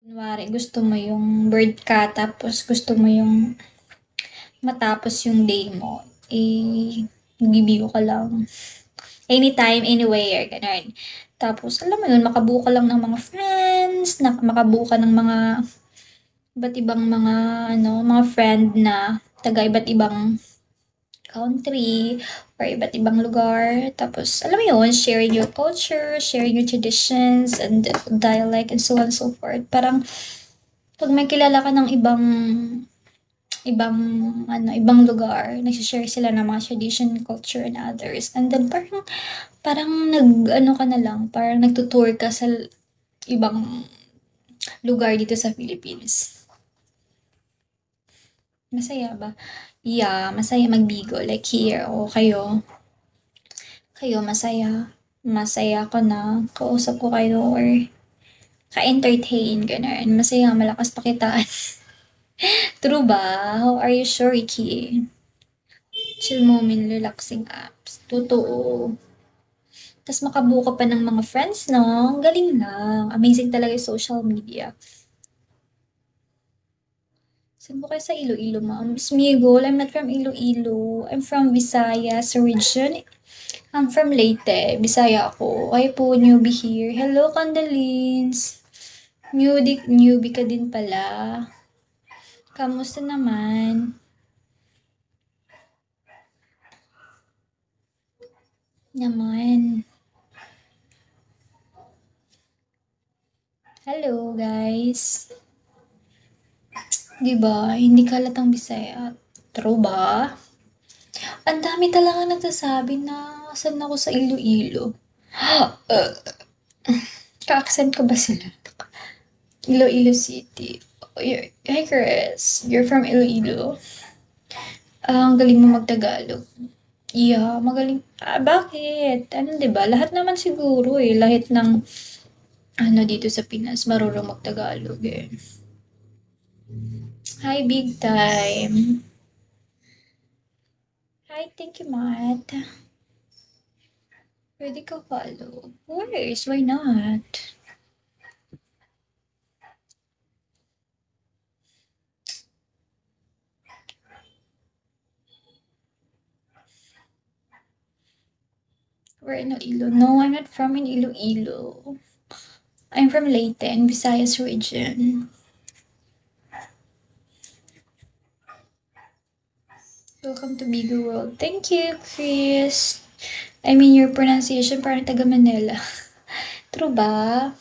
Kunwari gusto mo yung bird ka tapos gusto mo yung matapos yung day mo, magbibigo ka lang. Anytime, anywhere, gano'n. Tapos alam mo yun, makabuo ka lang ng mga friends, makabuo ka ng mga iba't ibang mga mga friend na taga iba't ibang country or iba't ibang lugar. Tapos alam mo yun, sharing your culture, sharing your traditions and dialect and so on and so forth. Parang 'pag may kilala ka ng ibang ibang ibang lugar, nagse-share sila ng mga tradition, culture, and others. And then parang nag-ano ka na lang, parang nagtu-tour ka sa ibang lugar dito sa Philippines. Masaya ba? Yeah, masaya magbigo. Like here, o kayo masaya. Masaya ako na kausap ko kayo or ka-entertain, gano'n. Masaya, malakas pakitaan. True ba? How are you sure, Ricky? Chill moment, relaxing apps. Totoo. Tas makabuo ka pa ng mga friends 'no, ang galing lang. Amazing talaga yung social media. Saan po kayo sa Iloilo, ma'am? Smigol, I'm not from Iloilo. I'm from Visayas region. I'm from Leyte, Bisaya ako. Ay po, newbie here. Hello, Condolins. Newbie ka din pala. Kamusta naman? Naman. Hello, guys. 'Di ba, hindi ka halatang Bisaya. True ba? Ang dami talaga nagsasabi na asan ako sa Iloilo. Uh, Ka-accent ko ba sila? Iloilo City. Hi Chris, you're from Iloilo? Ang galing mo magtagalog. Yeah, magaling. Bakit? Ano 'di ba? Lahat naman siguro lahat ng dito sa Pinas marunong magtagalog eh. Hi, big time. Hi, thank you, Matt. Pwede ka follow. Of course, why not? We're in Iloilo. No, I'm not from in Iloilo. I'm from Leyte in Visayas region. Welcome to Bigo World. Thank you, Chris. I mean, your pronunciation parang taga Manila. True ba?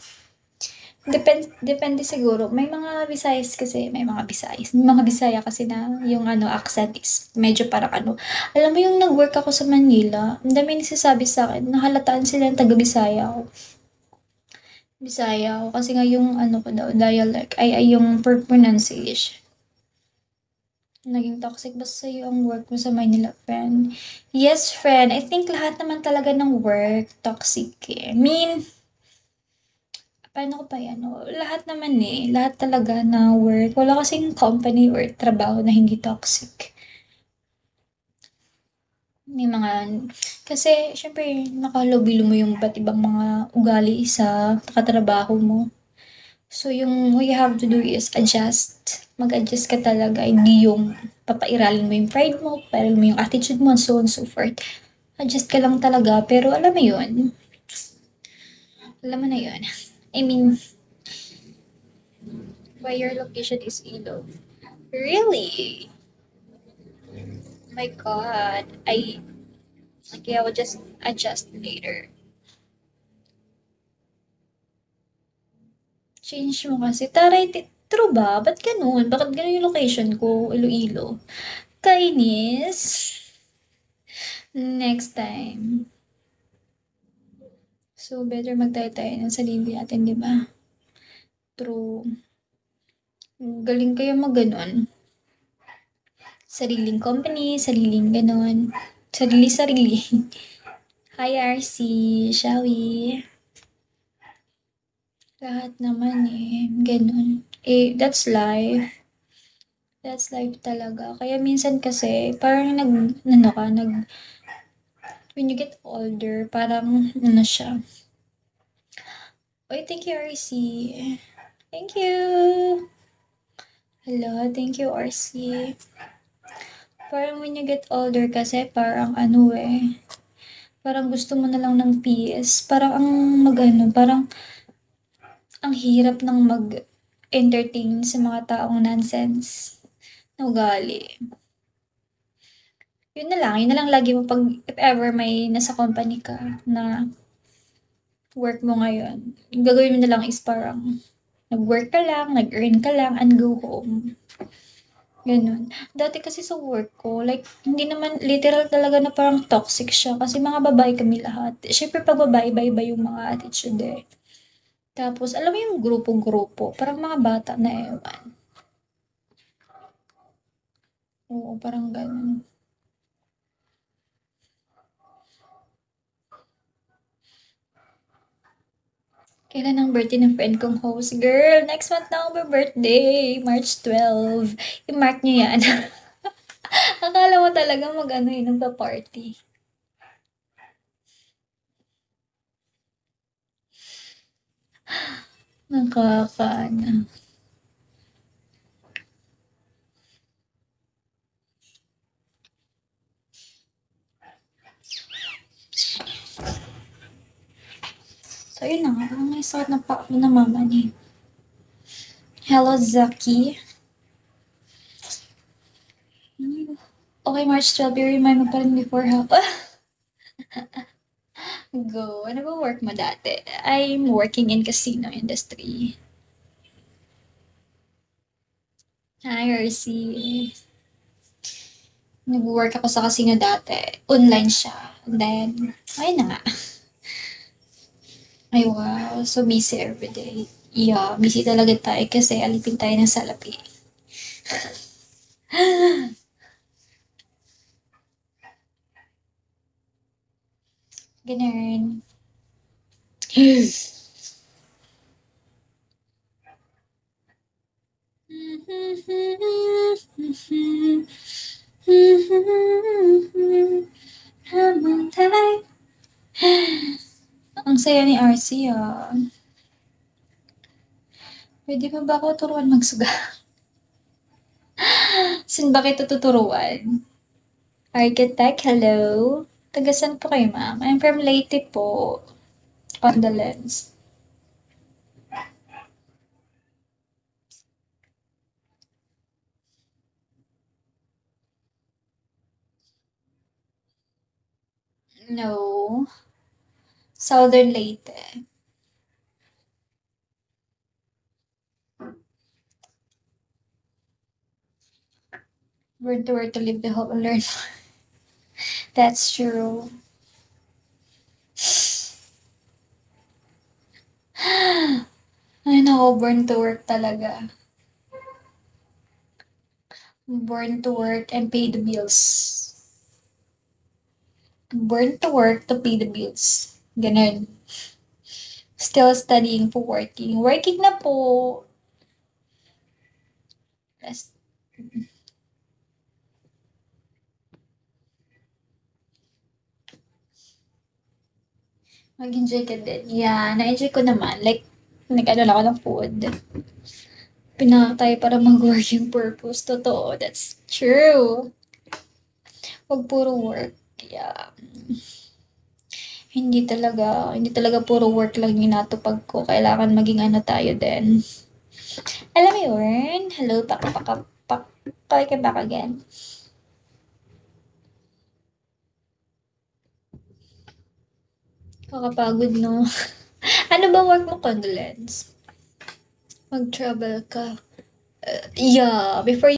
Depende siguro. May mga Visayas kasi, may mga Visayas. May mga Bisaya kasi na yung accent is medyo parang Alam mo yung nag-work ako sa Manila, ang dami nagsasabi sa akin, nahalataan sila ng taga Bisaya ako. Bisaya ako kasi nga yung ko daw, dialect, ay yung pronunciation. Naging toxic ba sa'yo ang work mo sa Manila, friend? Yes, friend. I think lahat naman talaga ng work toxic eh. I mean, paano ko pa yan? Lahat naman eh. Lahat talaga na work. Wala kasing company or trabaho na hindi toxic. May mga, kasi syempre nakalobilo mo yung iba't ibang mga ugali sa katrabaho mo. So yung what you have to do is adjust. Mag-adjust ka talaga. Hindi yung papairalin mo yung pride mo, papairalin mo yung attitude mo, and so on and so forth. Adjust ka lang talaga. Pero alam mo yun. Alam mo na yun. I mean, why your location is Ilo. Really? My God. Okay, I will just adjust later. Change mo kasi. Taray, true ba? Ba't ganun? Bakit ganun yung location ko? Iloilo. Kainis. Next time. So, better magtayo-tayo ng sarili natin, di ba? True. Galing kayo mag-ganon. Sariling company, sariling ganon. Sarili-sarili. Hi, RC. Shall we? Lahat naman eh. Ganon. That's life. That's life talaga. Kaya minsan kasi, parang when you get older, parang, siya. Oy, thank you, RC. Thank you! Hello, thank you, RC. Parang when you get older kasi, parang parang gusto mo na lang ng peace. Parang parang ang hirap ng mag-entertain sa mga taong nonsense na ugali. Yun na lang lagi mo pag if ever may nasa company ka na work mo ngayon, yung gagawin mo na lang is parang nag-work ka lang, nag-earn ka lang, and go home. Ganun. Dati kasi sa work ko, like, hindi naman literal talaga na parang toxic siya kasi mga babae kami lahat. Siyempre pag babae, iba-iba yung mga attitude eh. Tapos, alam mo yung grupo-grupo, parang mga bata na ewan. Oo, parang ganun. Kailan ang birthday ng friend kong host? Girl, next month na ako birthday. March 12. I-mark niyo yan. Akala mo talaga nagpa-party. Nakakaano. So, yun na nga. Parang may sakit na pa ako na mama ni. Hello, Zaki. Okay, March 12, i-remind mo pa rin before half. Go. Ano ba work mo dati? I'm working in casino industry. Hi, RC. Nag-work ako sa casino dati. Online siya. And then, ayun na nga. Ay, wow. So busy everyday. Yeah, busy talaga tayo kasi alipin tayo ng salapi. Ganun. Habang tayo. Ang saya ni RC ah. Pwede mo ba ako turuan magsuga? Saan ba kita tuturuan? Architect, hello? Tagasan po kayo, ma'am? I'm from Leyte po. On the lens. No. Southern Leyte. Word to word to live the hope and learn. That's true. Ay nako, born to work talaga. Born to work and pay the bills. Born to work to pay the bills. Ganun. Still studying po working. Working na po. Rest. Mag-enjoy ka din. Yeah, na-enjoy ko naman. Like, nag-ano lang ako ng food. Pinakatay para mag-working purpose. Totoo, that's true. Huwag puro work. Yeah. Hindi talaga puro work lang yung natupag ko. Kailangan maging ano tayo din. Alam mo yun? Hello, welcome back again. Kakapagod, no? Ano ba work mo, Condolence? Mag-travel ka. Yeah, before